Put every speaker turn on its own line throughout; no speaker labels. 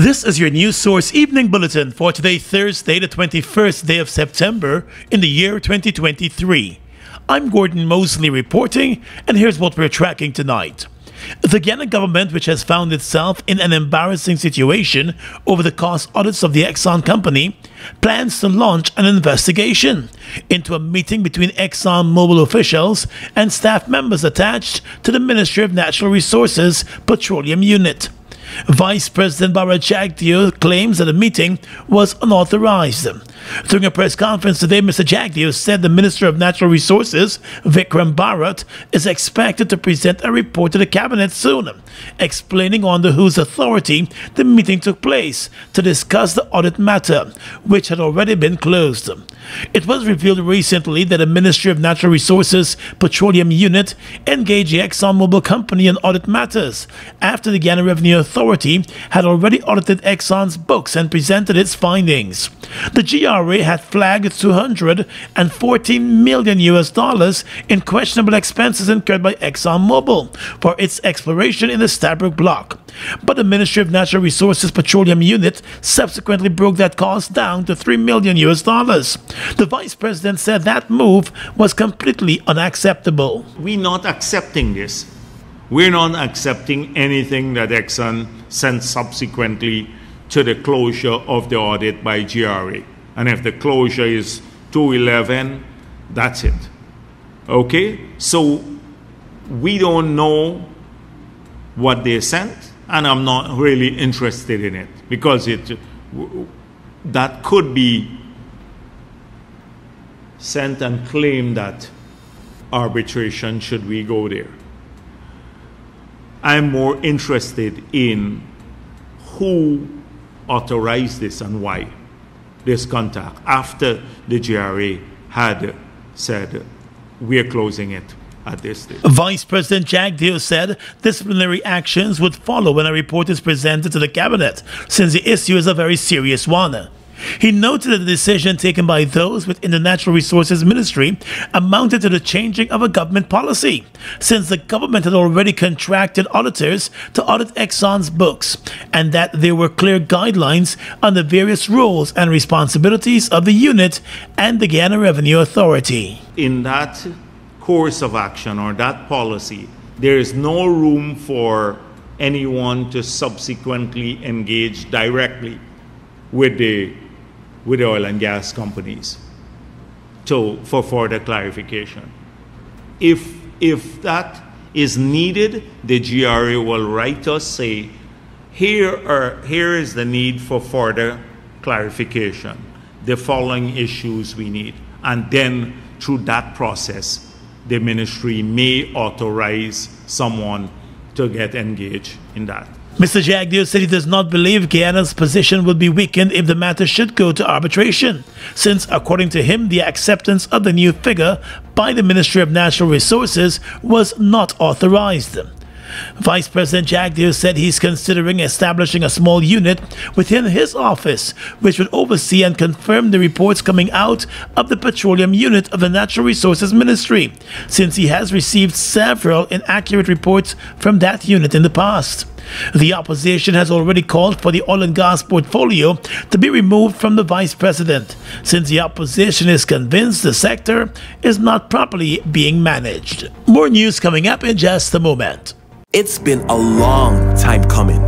This is your news source evening bulletin for today, Thursday, the 21st day of September in the year 2023. I'm Gordon Mosley reporting, and here's what we're tracking tonight. The Guyana government, which has found itself in an embarrassing situation over the cost audits of the Exxon company, plans to launch an investigation into a meeting between ExxonMobil officials and staff members attached to the Ministry of Natural Resources Petroleum Unit. Vice President Bharat Jagdeo claims that the meeting was unauthorized. During a press conference today, Mr. Jagdeo said the Minister of Natural Resources, Vikram Bharat, is expected to present a report to the cabinet soon, explaining under whose authority the meeting took place to discuss the audit matter, which had already been closed. It was revealed recently that the Ministry of Natural Resources Petroleum Unit engaged the ExxonMobil company in audit matters after the Guyana Revenue Authority had already audited Exxon's books and presented its findings. The GRA had flagged $214 million in questionable expenses incurred by ExxonMobil for its exploration in the Stabroek Block. But the Ministry of Natural Resources Petroleum Unit subsequently broke that cost down to $3 million. The Vice President said that move was completely unacceptable.
We're not accepting this. We're not accepting anything that Exxon sent subsequently to the closure of the audit by GRA. And if the closure is 2/11, that's it. Okay? So we don't know what they sent, and I'm not really interested in it because that could be sent and claim that arbitration should we go there. I'm more interested in who authorized this and why this contact after the GRA had said we're closing it at this stage.
Vice President Jagdeo said disciplinary actions would follow when a report is presented to the cabinet, since the issue is a very serious one. He noted that the decision taken by those within the Natural Resources Ministry amounted to the changing of a government policy, since the government had already contracted auditors to audit Exxon's books, and that there were clear guidelines on the various roles and responsibilities of the unit and the Guyana Revenue Authority.
In that course of action or that policy, there is no room for anyone to subsequently engage directly with the oil and gas companies for further clarification. If that is needed, the GRA will write us, say, here is the need for further clarification, the following issues we need. And then through that process, the ministry may authorize someone to get engaged in that.
Mr. Jagdeo said he does not believe Guyana's position will be weakened if the matter should go to arbitration, since, according to him, the acceptance of the new figure by the Ministry of Natural Resources was not authorized. Vice President Jagdeo said he's considering establishing a small unit within his office, which would oversee and confirm the reports coming out of the Petroleum Unit of the Natural Resources Ministry, since he has received several inaccurate reports from that unit in the past. The opposition has already called for the oil and gas portfolio to be removed from the Vice President, since the opposition is convinced the sector is not properly being managed. More news coming up in just a moment.
It's been a long time coming.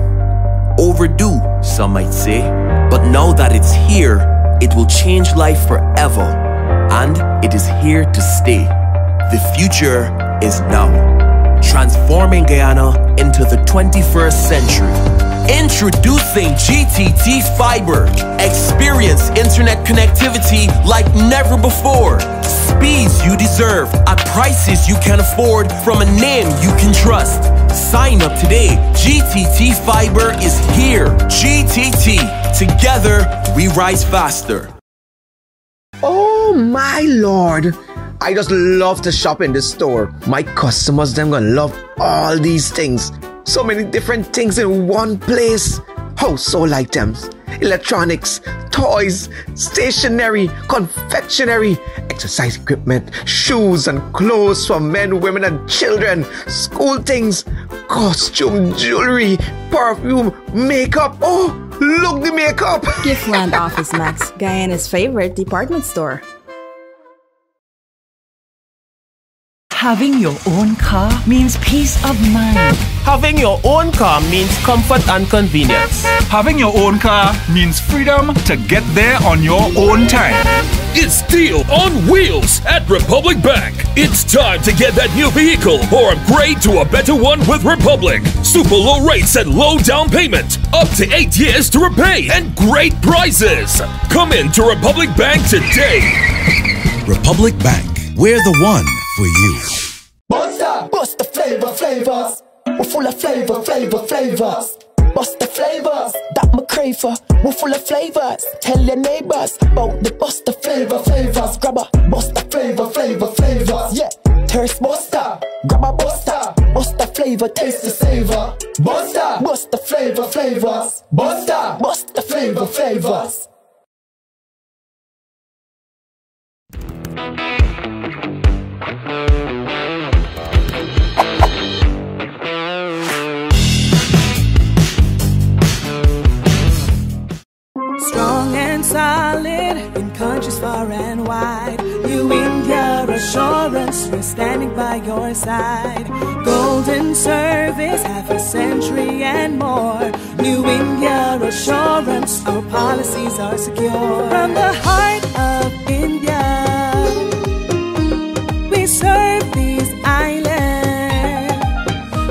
Overdue, some might say. But now that it's here, it will change life forever. And it is here to stay. The future is now. Transforming Guyana into the 21st century. Introducing GTT Fiber. Experience internet connectivity like never before. Speeds you deserve at prices you can afford from a name you can trust. Sign up today. GTT Fiber is here. GTT. Together, we rise faster.
Oh my lord. I just love to shop in this store. My customers, them gonna love all these things. So many different things in one place. Household items, electronics, toys, stationery, confectionery, exercise equipment, shoes and clothes for men, women and children, school things, costume, jewelry, perfume, makeup. Oh, Look the makeup!
Giftland Office Max, Guyana's favorite department store.
Having your own car means peace of mind.
Having your own car means comfort and convenience.
Having your own car means freedom to get there on your own time.
It's Deal on Wheels at Republic Bank. It's time to get that new vehicle or upgrade to a better one with Republic. Super low rates and low down payment. Up to 8 years to repay and great prizes. Come in to Republic Bank today.
Republic Bank, we're the one for you.
Bust the flavors. We're full of flavors. Bust the flavors, that my crave for. We're full of flavors. Tell your neighbors about the bust the flavors. Grab a bust the flavors. Yeah, thirst buster. Grab a buster. Bust the flavor, taste the savor. Bust the flavors. Bust the flavors.
Strong and solid in countries far and wide. New India Assurance, we're standing by your side. Golden service, half a century and more. New India Assurance, our policies are secure. From the heart of India, we serve these islands.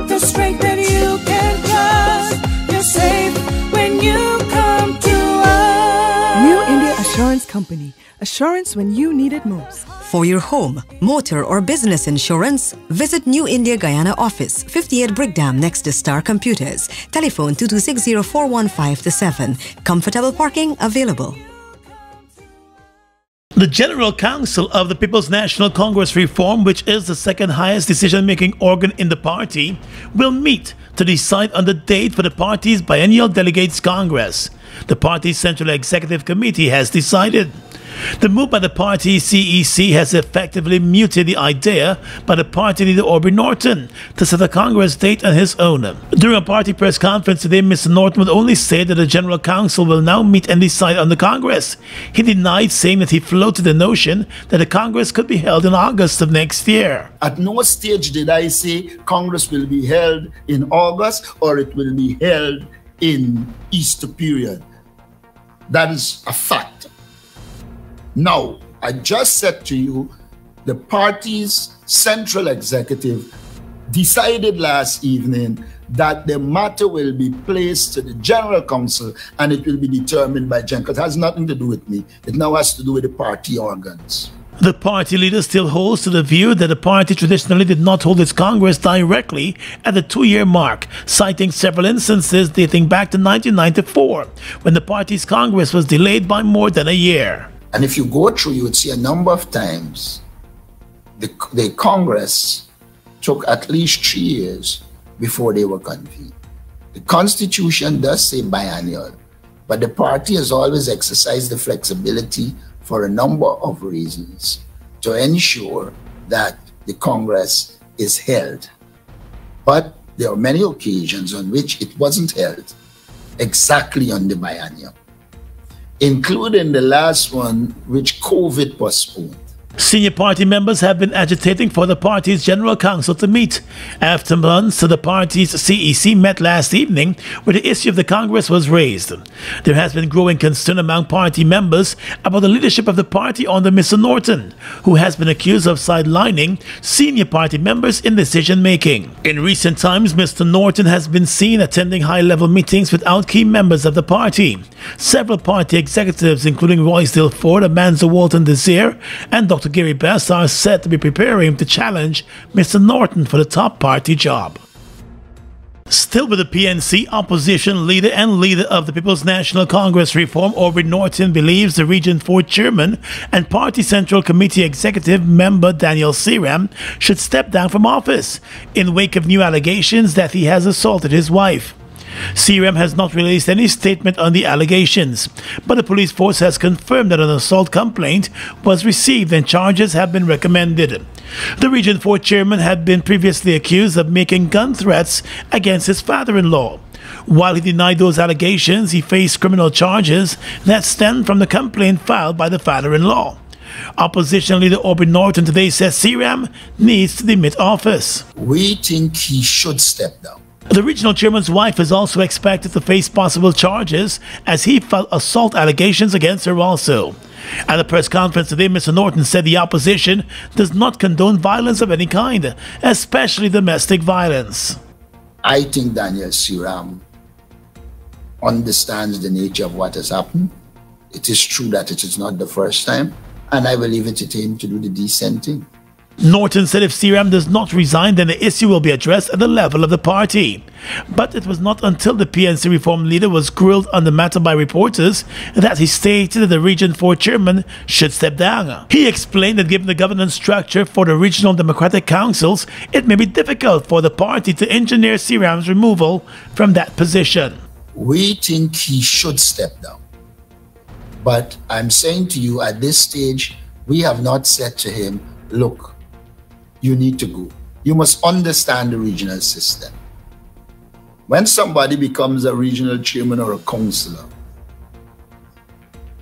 The strength that you can trust, you're safe when you come to us.
New India Assurance Company. Assurance when you need it most.
For your home, motor or business insurance, visit New India Guyana office, 58 Brickdam next to Star Computers. Telephone 2260-415-7. Comfortable parking available.
The General Council of the People's National Congress Reform, which is the second highest decision-making organ in the party, will meet to decide on the date for the party's biennial delegates Congress. The party's Central Executive Committee has decided. The move by the party CEC has effectively muted the idea by the party leader Aubrey Norton to set a Congress date on his own. During a party press conference today, Mr. Norton would only say that the General Council will now meet and decide on the Congress. He denied saying that he floated the notion that the Congress could be held in August of next year.
At no stage did I say Congress will be held in August or it will be held in Easter period. That is a fact. Now, I just said to you, the party's central executive decided last evening that the matter will be placed to the General Council and it will be determined by Gen. It has nothing to do with me. It now has to do with the party organs.
The party leader still holds to the view that the party traditionally did not hold its Congress directly at the 2-year mark, citing several instances dating back to 1994, when the party's Congress was delayed by more than a year.
And if you go through, you would see a number of times the Congress took at least 3 years before they were convened. The Constitution does say biennial, but the party has always exercised the flexibility for a number of reasons to ensure that the Congress is held. But there are many occasions on which it wasn't held exactly on the biennial, including the last one which COVID postponed.
Senior party members have been agitating for the party's General Council to meet. After months, the party's CEC met last evening where the issue of the Congress was raised. There has been growing concern among party members about the leadership of the party under Mr. Norton, who has been accused of sidelining senior party members in decision-making. In recent times, Mr. Norton has been seen attending high-level meetings without key members of the party. Several party executives, including Roysdale Ford, Amanza Walton Desir, and Dr. Gary Best, are set to be preparing to challenge Mr. Norton for the top party job. Still with the PNC, opposition leader and leader of the People's National Congress Reform, Aubrey Norton, believes the Region 4 chairman and Party Central Committee executive member Daniel Seram should step down from office in wake of new allegations that he has assaulted his wife. Seram has not released any statement on the allegations, but the police force has confirmed that an assault complaint was received and charges have been recommended. The Region 4 chairman had been previously accused of making gun threats against his father-in-law. While he denied those allegations, he faced criminal charges that stemmed from the complaint filed by the father-in-law. Opposition leader Aubrey Norton today says CRAM needs to demit office.
We think he should step down.
The regional chairman's wife is also expected to face possible charges as he filed assault allegations against her also. At a press conference today, Mr. Norton said the opposition does not condone violence of any kind, especially domestic violence.
I think Daniel CRAM understands the nature of what has happened. It is true that it is not the first time, and I will leave it to him to do the decent thing.
Norton said if CRAM does not resign, then the issue will be addressed at the level of the party. But it was not until the PNC reform leader was grilled on the matter by reporters that he stated that the Region 4 chairman should step down. He explained that given the governance structure for the regional democratic councils, it may be difficult for the party to engineer CRAM's removal from that position.
We think he should step down. But I'm saying to you at this stage, we have not said to him, look, you need to go. You must understand the regional system. When somebody becomes a regional chairman or a councillor,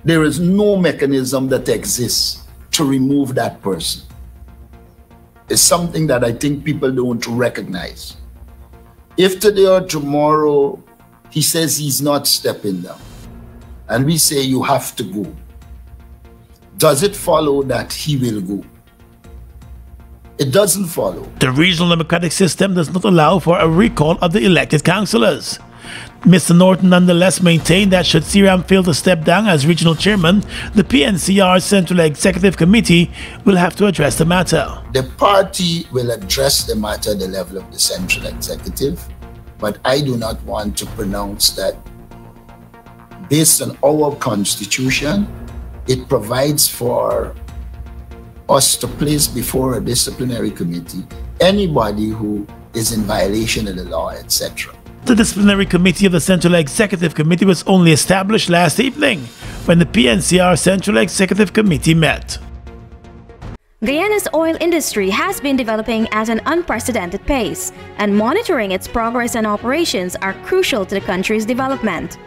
there is no mechanism that exists to remove that person. It's something that I think people don't recognize. If today or tomorrow he says he's not stepping down, and we say you have to go, does it follow that he will go? It doesn't follow.
The regional democratic system does not allow for a recall of the elected councillors. Mr. Norton nonetheless maintained that should CRAM fail to step down as regional chairman, the PNCR Central Executive Committee will have to address the matter.
The party will address the matter at the level of the Central Executive, but I do not want to pronounce that based on our constitution, it provides for us to place before a disciplinary committee anybody who is in violation of the law, etc.
The disciplinary committee of the Central Executive Committee was only established last evening when the PNCR Central Executive Committee met.
Guyana's oil industry has been developing at an unprecedented pace, and monitoring its progress and operations are crucial to the country's development.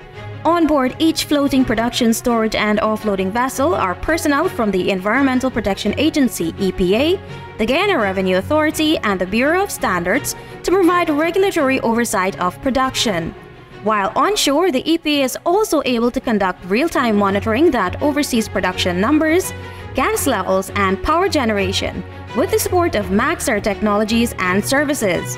On board each floating production, storage and offloading vessel are personnel from the Environmental Protection Agency (EPA), the Guyana Revenue Authority and the Bureau of Standards to provide regulatory oversight of production. While onshore, the EPA is also able to conduct real-time monitoring that oversees production numbers, gas levels and power generation with the support of Maxar technologies and services.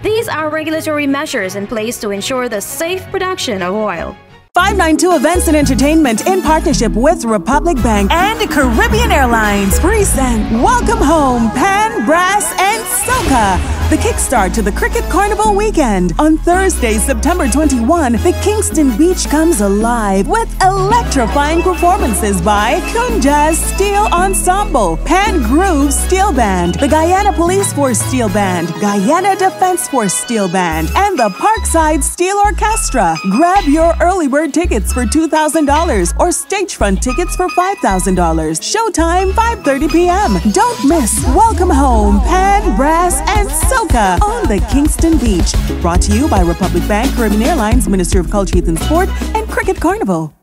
These are regulatory measures in place to ensure the safe production of oil.
592 Events and Entertainment in partnership with Republic Bank and Caribbean Airlines present Welcome Home, Pan, Brass and Soca, the kickstart to the Cricket Carnival weekend. On Thursday, September 21, the Kingston Beach comes alive with electrifying performances by Kunja's Steel Ensemble, Pan Groove Steel Band, the Guyana Police Force Steel Band, Guyana Defense Force Steel Band, and the Parkside Steel Orchestra. Grab your early bird tickets for $2,000 or stagefront tickets for $5,000. Showtime 5:30 p.m. Don't miss Welcome Home, Pan, Brass, and Soca on the Kingston Beach. Brought to you by Republic Bank, Caribbean Airlines, Ministry of Culture, Youth and Sport, and Cricket Carnival.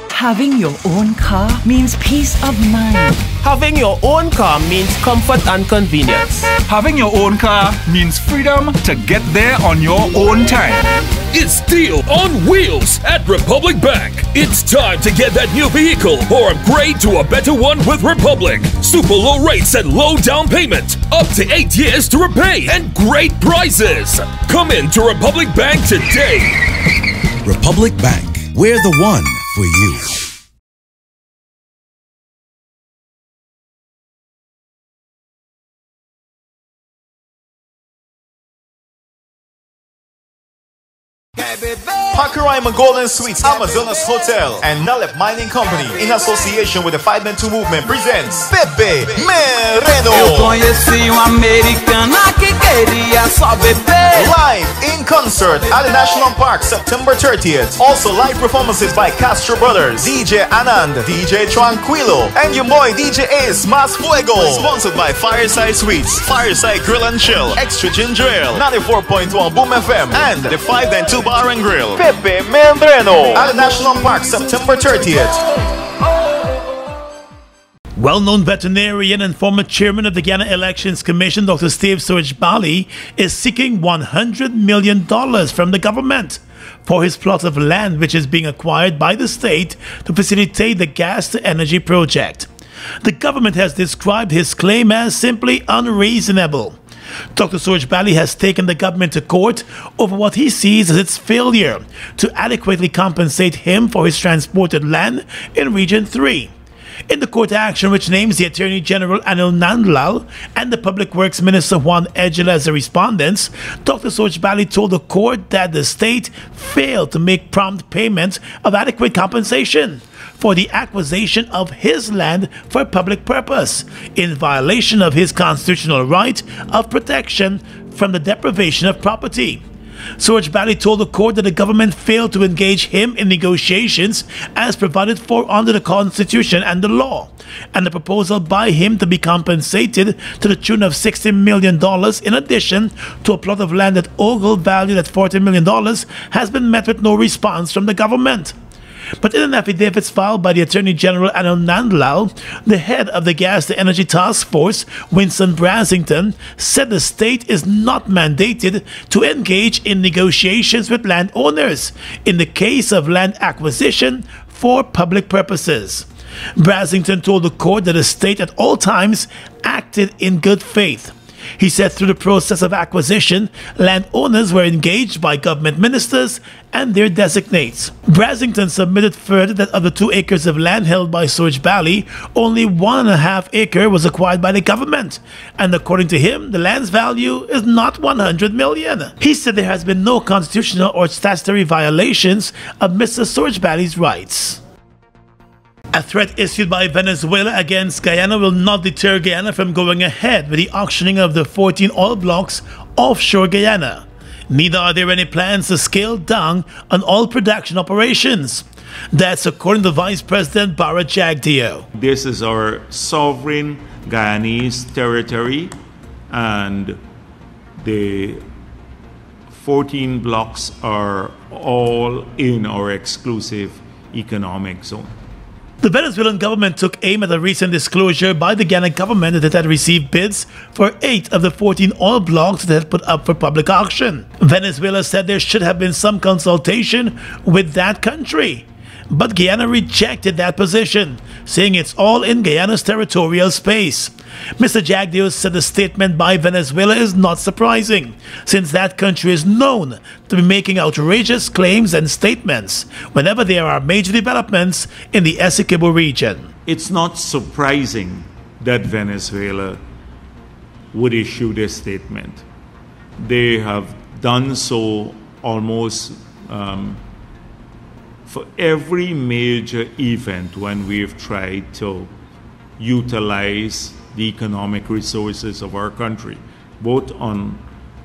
Having your own car means peace of mind.
Having your own car means comfort and convenience.
Having your own car means freedom to get there on your own time.
It's Deal on Wheels at Republic Bank. It's time to get that new vehicle or upgrade to a better one with Republic. Super low rates and low down payment. Up to 8 years to repay and great prizes. Come in to Republic Bank today.
Republic Bank, we're the one for you.
Pakaraima Golden Suites, Amazonas Hotel, and Nalep Mining Company, in association with the 5-2 Movement, presents Pepe Mereno.
Eu conheci uma americana que queria só beber.
Live in concert at the National Park September 30th. Also live performances by Castro Brothers, DJ Anand, DJ Tranquilo, and your boy DJ Ace Mas Fuego. Sponsored by Fireside Sweets, Fireside Grill and Chill, Extra Ginger Ale, 94.1 Boom FM, and the 5 & 2 Bar and Grill. Pepe Mendreno at the National Park September 30th.
Well-known veterinarian and former chairman of the Guyana Elections Commission, Dr. Steve Bali, is seeking $100 million from the government for his plot of land, which is being acquired by the state to facilitate the gas-to-energy project. The government has described his claim as simply unreasonable. Dr. Bali has taken the government to court over what he sees as its failure to adequately compensate him for his transported land in Region 3. In the court action, which names the Attorney General Anil Nandlal and the Public Works Minister Juan Ejala as the respondents, Dr. Bali told the court that the state failed to make prompt payment of adequate compensation for the acquisition of his land for public purpose, in violation of his constitutional right of protection from the deprivation of property. Bali told the court that the government failed to engage him in negotiations as provided for under the Constitution and the law, and the proposal by him to be compensated to the tune of $60 million in addition to a plot of land at Ogle valued at $40 million has been met with no response from the government. But in an affidavit filed by the Attorney General Anil Nandlal, the head of the Gas-to-Energy Task Force, Winston Brasington, said the state is not mandated to engage in negotiations with landowners in the case of land acquisition for public purposes. Brasington told the court that the state at all times acted in good faith. He said through the process of acquisition, landowners were engaged by government ministers and their designates. Brasington submitted further that of the 2 acres of land held by Bali, only 1.5 acres was acquired by the government, and according to him, the land's value is not $100 million. He said there has been no constitutional or statutory violations of Mr. Bali's rights. A threat issued by Venezuela against Guyana will not deter Guyana from going ahead with the auctioning of the 14 oil blocks offshore Guyana. Neither are there any plans to scale down on oil production operations. That's according to Vice President Bara Jagdeo.
This is our sovereign Guyanese territory, and the 14 blocks are all in our exclusive economic zone.
The Venezuelan government took aim at a recent disclosure by the Guyana government that it had received bids for 8 of the 14 oil blocks that it had put up for public auction. Venezuela said there should have been some consultation with that country, but Guyana rejected that position, saying it's all in Guyana's territorial space. Mr. Jagdeo said the statement by Venezuela is not surprising, since that country is known to be making outrageous claims and statements whenever there are major developments in the Essequibo region.
It's not surprising that Venezuela would issue this statement. They have done so almost for every major event when we've tried to utilize the economic resources of our country, both on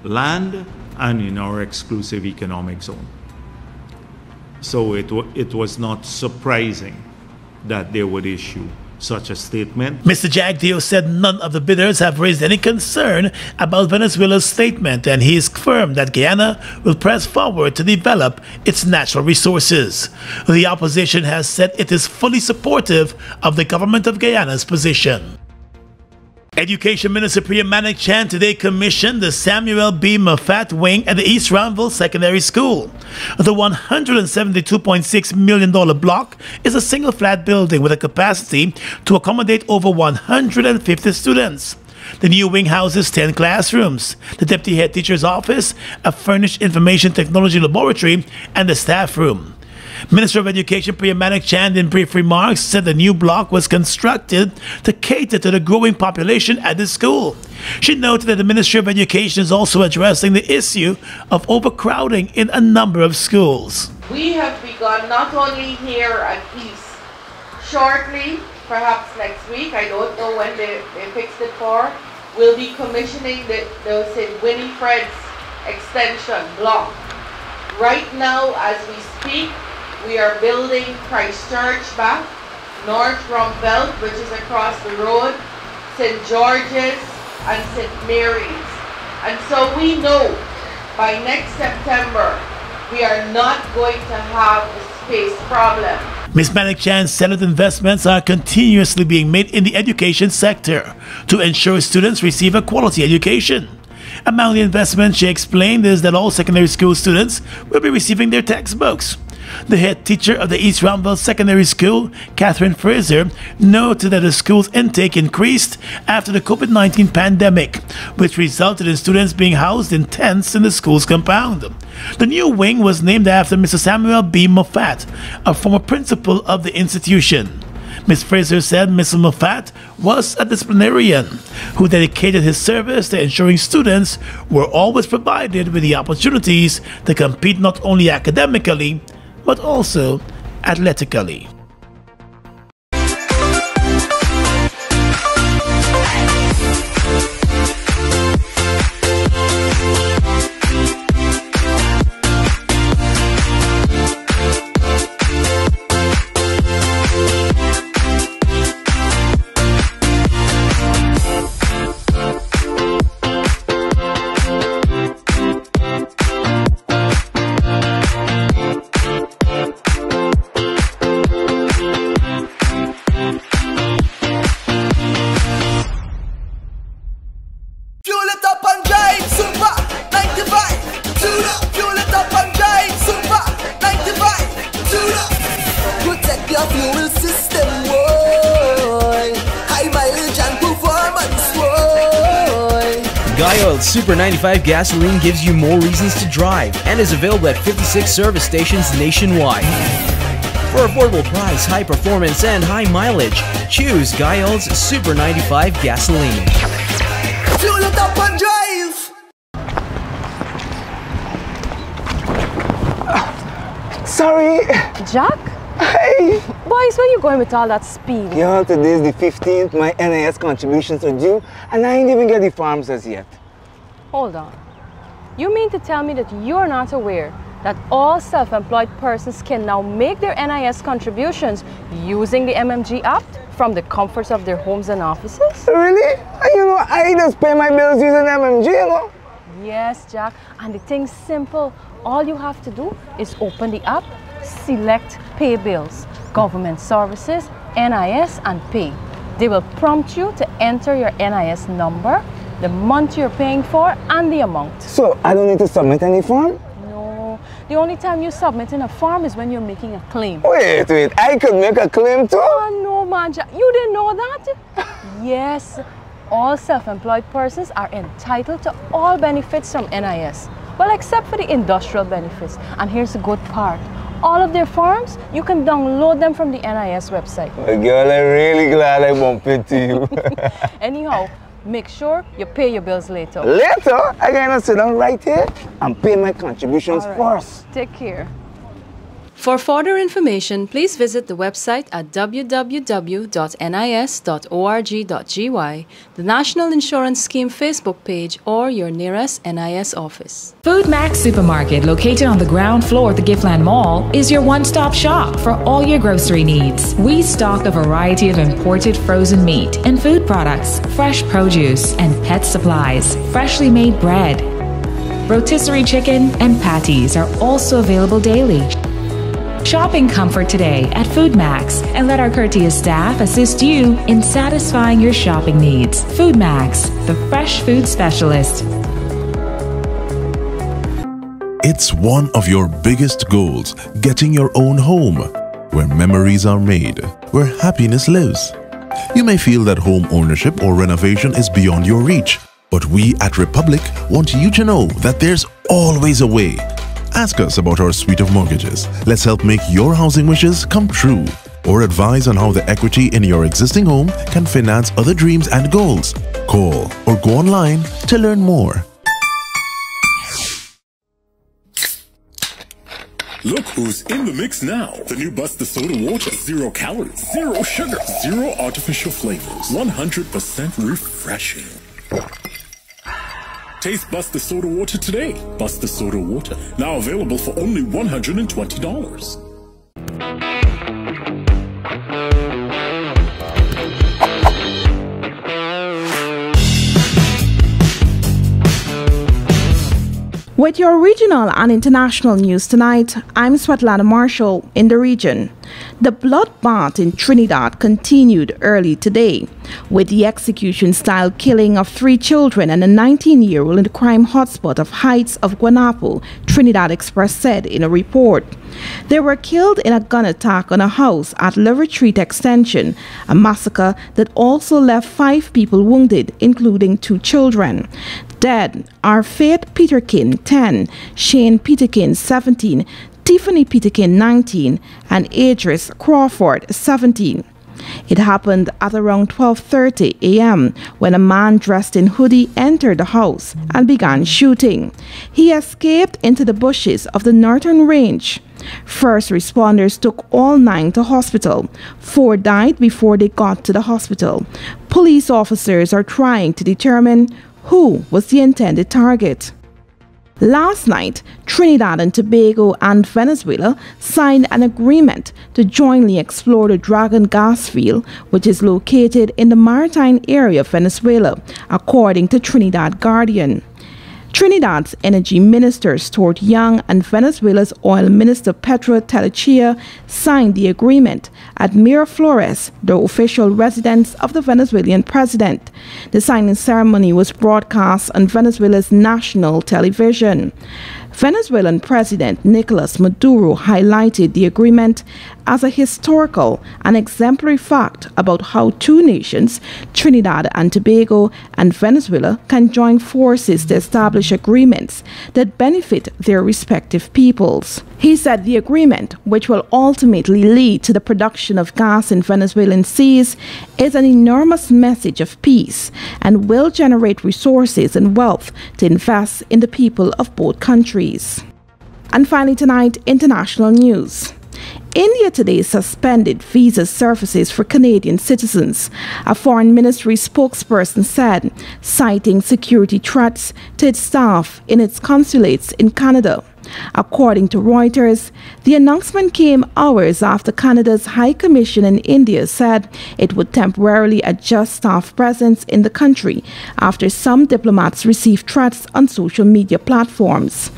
land and in our exclusive economic zone. So it was not surprising that they would issue such a statement.
Mr. Jagdeo said none of the bidders have raised any concern about Venezuela's statement, and he is firm that Guyana will press forward to develop its natural resources. The opposition has said it is fully supportive of the government of Guyana's position. Education Minister Priya Manik Chan today commissioned the Samuel B. Moffat Wing at the East Ranville Secondary School. The $172.6 million block is a single flat building with a capacity to accommodate over 150 students. The new wing houses 10 classrooms, the deputy head teacher's office, a furnished information technology laboratory, and the staff room. Minister of Education Priya Manik Chan in brief remarks said the new block was constructed to cater to the growing population at the school. She noted that the Ministry of Education is also addressing the issue of overcrowding in a number of schools.
We have begun not only here at East, shortly, perhaps next week, I don't know when they fixed it for, we'll be commissioning the St. Winifred's extension block. Right now, as we speak, we are building Christchurch back, North Rumbelt, which is across the road, St. George's and St. Mary's. And so we know by next September, we are not going to have a space problem.
Ms. Malik-Chan said that investments are continuously being made in the education sector to ensure students receive a quality education. Among the investments, she explained, is that all secondary school students will be receiving their textbooks. The head teacher of the East Rumbelt Secondary School, Catherine Fraser, noted that the school's intake increased after the COVID-19 pandemic, which resulted in students being housed in tents in the school's compound. The new wing was named after Mr. Samuel B. Moffat, a former principal of the institution. Ms. Fraser said Mr. Moffat was a disciplinarian who dedicated his service to ensuring students were always provided with the opportunities to compete not only academically, but also athletically.
Super 95 gasoline gives you more reasons to drive and is available at 56 service stations nationwide. For affordable price, high performance, and high mileage, choose Guy's Super 95 gasoline.
Fuel it up and drive!
Sorry.
Jack?
Hey.
Boys, where you going with all that speed?
Yo, today's the 15th. My NIS contributions are due, and I ain't even get the forms as yet.
Hold on. You mean to tell me that you're not aware that all self-employed persons can now make their NIS contributions using the MMG app from the comforts of their homes and offices?
Really? You know, I just pay my bills using MMG, you know?
Yes, Jack. And the thing's simple. All you have to do is open the app, select Pay Bills, Government Services, NIS, and Pay. They will prompt you to enter your NIS number, the month you're paying for, and the amount.
So I don't need to submit any form?
No. The only time you submit in a form is when you're making a claim.
Wait. I could make a claim too?
Oh, no, man. You didn't know that? Yes. All self-employed persons are entitled to all benefits from NIS. Well, except for the industrial benefits. And here's the good part. All of their forms, you can download them from the NIS website.
Well, girl, I'm really glad I bumped into you.
Anyhow, make sure you pay your bills later.
Later? I gotta sit down right here and pay my contributions first.
Take care.
For further information, please visit the website at www.nis.org.gy, the National Insurance Scheme Facebook page, or your nearest NIS office.
Food Max Supermarket, located on the ground floor of the Giftland Mall, is your one-stop shop for all your grocery needs. We stock a variety of imported frozen meat and food products, fresh produce, and pet supplies, freshly made bread. Rotisserie chicken and patties are also available daily. Shop in comfort today at Food Max and let our courteous staff assist you in satisfying your shopping needs. Food Max, the fresh food specialist.
It's one of your biggest goals, getting your own home, where memories are made, where happiness lives. You may feel that home ownership or renovation is beyond your reach, but we at Republic want you to know that there's always a way. Ask us about our suite of mortgages. Let's help make your housing wishes come true. Or advise on how the equity in your existing home can finance other dreams and goals. Call or go online to learn more.
Look who's in the mix now. The new Buster Soda Water. 0 calories, 0 sugar, 0 artificial flavors. 100% refreshing. Taste Buster Soda Water today. Buster Soda Water, now available for only $120.
With your regional and international news tonight, I'm Svetlana Marshall in the region. The bloodbath in Trinidad continued early today, with the execution-style killing of 3 children and a 19-year-old in the crime hotspot of Heights of Guanapo, Trinidad Express said in a report. They were killed in a gun attack on a house at Le Retreat Extension, a massacre that also left 5 people wounded, including 2 children. Dead are Faith Peterkin, 10, Shane Peterkin, 17, Tiffany Peterkin, 19, and Idris Crawford, 17. It happened at around 12:30 a.m. when a man dressed in hoodie entered the house and began shooting. He escaped into the bushes of the northern range. First responders took all 9 to hospital. 4 died before they got to the hospital. Police officers are trying to determine who was the intended target. Last night, Trinidad and Tobago and Venezuela signed an agreement to jointly explore the Dragon gas field, which is located in the maritime area of Venezuela, according to Trinidad Guardian. Trinidad's energy minister Stuart Young and Venezuela's oil minister Pedro Telechia signed the agreement at Miraflores, the official residence of the Venezuelan president. The signing ceremony was broadcast on Venezuela's national television. Venezuelan President Nicolas Maduro highlighted the agreement as a historical and exemplary fact about how 2 nations, Trinidad and Tobago and Venezuela, can join forces to establish agreements that benefit their respective peoples. He said the agreement, which will ultimately lead to the production of gas in Venezuelan seas, is an enormous message of peace and will generate resources and wealth to invest in the people of both countries. And finally tonight, international news. India today suspended visa services for Canadian citizens, a foreign ministry spokesperson said, citing security threats to its staff in its consulates in Canada. According to Reuters, the announcement came hours after Canada's High Commission in India said it would temporarily adjust staff presence in the country after some diplomats received threats on social media platforms.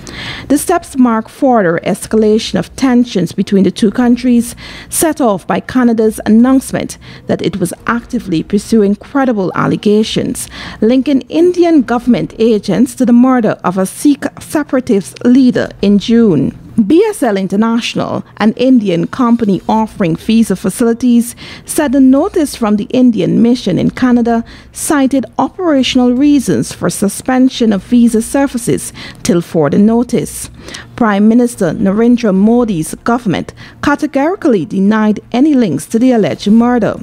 The steps mark further escalation of tensions between the 2 countries, set off by Canada's announcement that it was actively pursuing credible allegations linking Indian government agents to the murder of a Sikh separatist leader in June. BSL International, an Indian company offering visa facilities, said the notice from the Indian mission in Canada cited operational reasons for suspension of visa services till further notice. Prime Minister Narendra Modi's government categorically denied any links to the alleged murder.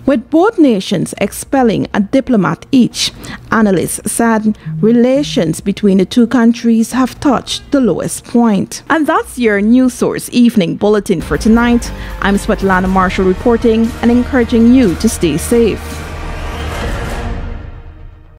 With both nations expelling a diplomat each, analysts said relations between the 2 countries have touched the lowest point. And that's your News Source Evening Bulletin for tonight. I'm Svetlana Marshall reporting and encouraging you to stay safe.